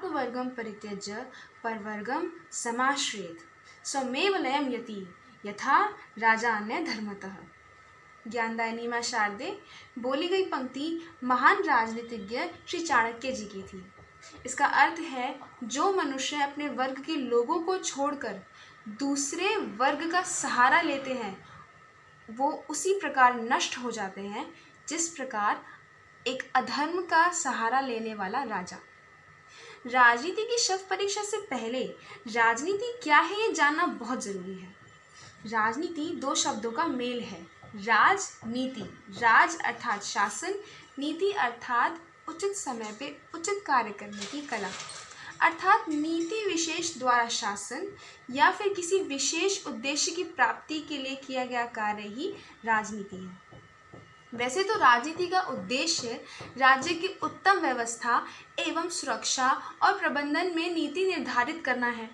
आत्मवर्गम परित्यज्य परवर्गम समाश्रयेत स्वमेव लयम यति यथा राजान्य धर्मतः। ज्ञानदायिनी मां शारदे बोली गई पंक्ति महान राजनीतिज्ञ श्री चाणक्य जी की थी। इसका अर्थ है, जो मनुष्य अपने वर्ग के लोगों को छोड़कर दूसरे वर्ग का सहारा लेते हैं वो उसी प्रकार नष्ट हो जाते हैं जिस प्रकार एक अधर्म का सहारा लेने वाला राजा। राजनीति की शव परीक्षा से पहले राजनीति क्या है ये जानना बहुत जरूरी है। राजनीति दो शब्दों का मेल है, राजनीति, राज अर्थात शासन, नीति अर्थात उचित समय पे उचित कार्य करने की कला, अर्थात नीति विशेष द्वारा शासन या फिर किसी विशेष उद्देश्य की प्राप्ति के लिए किया गया कार्य ही राजनीति है। वैसे तो राजनीति का उद्देश्य राज्य की उत्तम व्यवस्था एवं सुरक्षा और प्रबंधन में नीति निर्धारित करना है।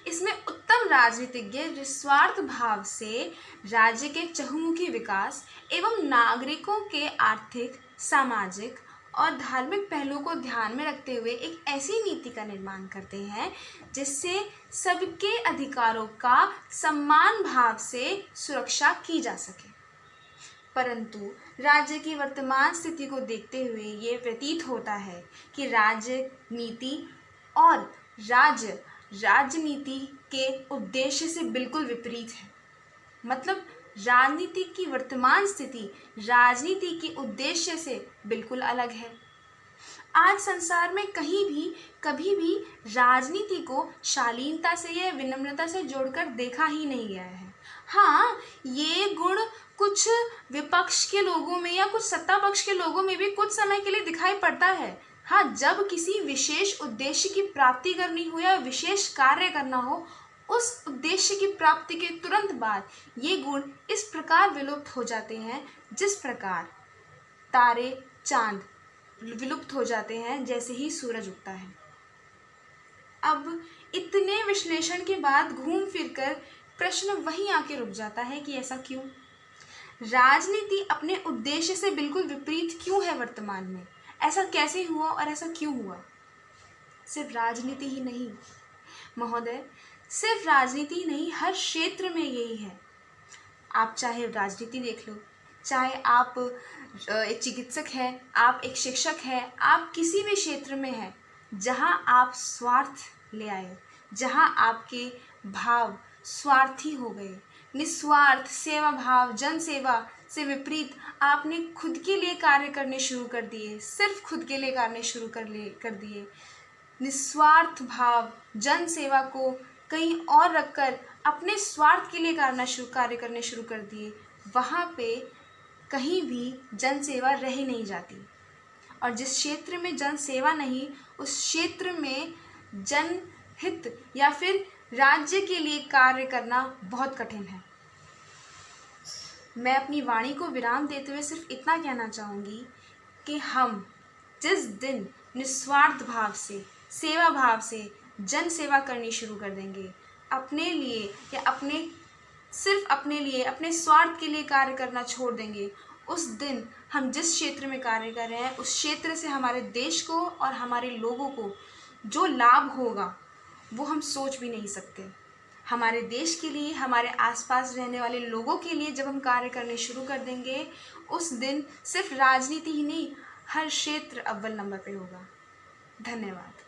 इसमें उत्तम राजनीतिज्ञ निस्वार्थ भाव से राज्य के चहुमुखी विकास एवं नागरिकों के आर्थिक, सामाजिक और धार्मिक पहलुओं को ध्यान में रखते हुए एक ऐसी नीति का निर्माण करते हैं जिससे सबके अधिकारों का समान भाव से सुरक्षा की जा सके। परंतु राज्य की वर्तमान स्थिति को देखते हुए ये प्रतीत होता है कि राज्य नीति और राजनीति के उद्देश्य से बिल्कुल विपरीत है। मतलब राजनीति की वर्तमान स्थिति राजनीति के उद्देश्य से बिल्कुल अलग है। आज संसार में कहीं भी कभी भी राजनीति को शालीनता से या विनम्रता से जोड़कर देखा ही नहीं गया है। हाँ, ये गुण कुछ विपक्ष के लोगों में या कुछ सत्ता पक्ष के लोगों में भी कुछ समय के लिए दिखाई पड़ता है। हाँ, जब किसी विशेष उद्देश्य की प्राप्ति करनी हो या विशेष कार्य करना हो, उस उद्देश्य की प्राप्ति के तुरंत बाद ये गुण इस प्रकार विलुप्त हो जाते हैं जिस प्रकार तारे चांद विलुप्त हो जाते हैं जैसे ही सूरज उगता है। अब इतने विश्लेषण के बाद घूम फिरकर प्रश्न वहीं आके रुक जाता है कि ऐसा क्यों? राजनीति अपने उद्देश्य से बिल्कुल विपरीत क्यों है वर्तमान में? ऐसा कैसे हुआ और ऐसा क्यों हुआ? सिर्फ राजनीति ही नहीं महोदय, सिर्फ राजनीति ही नहीं, हर क्षेत्र में यही है। आप चाहे राजनीति देख लो, चाहे आप एक चिकित्सक हैं, आप एक शिक्षक हैं, आप किसी भी क्षेत्र में हैं, जहां आप स्वार्थ ले आए, जहां आपके भाव स्वार्थी हो गए, निस्वार्थ सेवा भाव, जन सेवा से विपरीत आपने खुद के लिए कार्य करने शुरू कर दिए, सिर्फ खुद के लिए करने शुरू कर दिए, निस्वार्थ भाव जन सेवा को कहीं और रखकर अपने स्वार्थ के लिए कार्य करने शुरू कर दिए, वहाँ पे कहीं भी जन सेवा रह नहीं जाती। और जिस क्षेत्र में जन सेवा नहीं, उस क्षेत्र में जनहित या फिर राज्य के लिए कार्य करना बहुत कठिन है। मैं अपनी वाणी को विराम देते हुए सिर्फ इतना कहना चाहूँगी कि हम जिस दिन निस्वार्थ भाव से, सेवा भाव से जन सेवा करनी शुरू कर देंगे, अपने लिए या सिर्फ अपने लिए, अपने स्वार्थ के लिए कार्य करना छोड़ देंगे, उस दिन हम जिस क्षेत्र में कार्य कर रहे हैं उस क्षेत्र से हमारे देश को और हमारे लोगों को जो लाभ होगा वो हम सोच भी नहीं सकते। हमारे देश के लिए, हमारे आसपास रहने वाले लोगों के लिए जब हम कार्य करने शुरू कर देंगे, उस दिन सिर्फ राजनीति ही नहीं, हर क्षेत्र अव्वल नंबर पे होगा। धन्यवाद।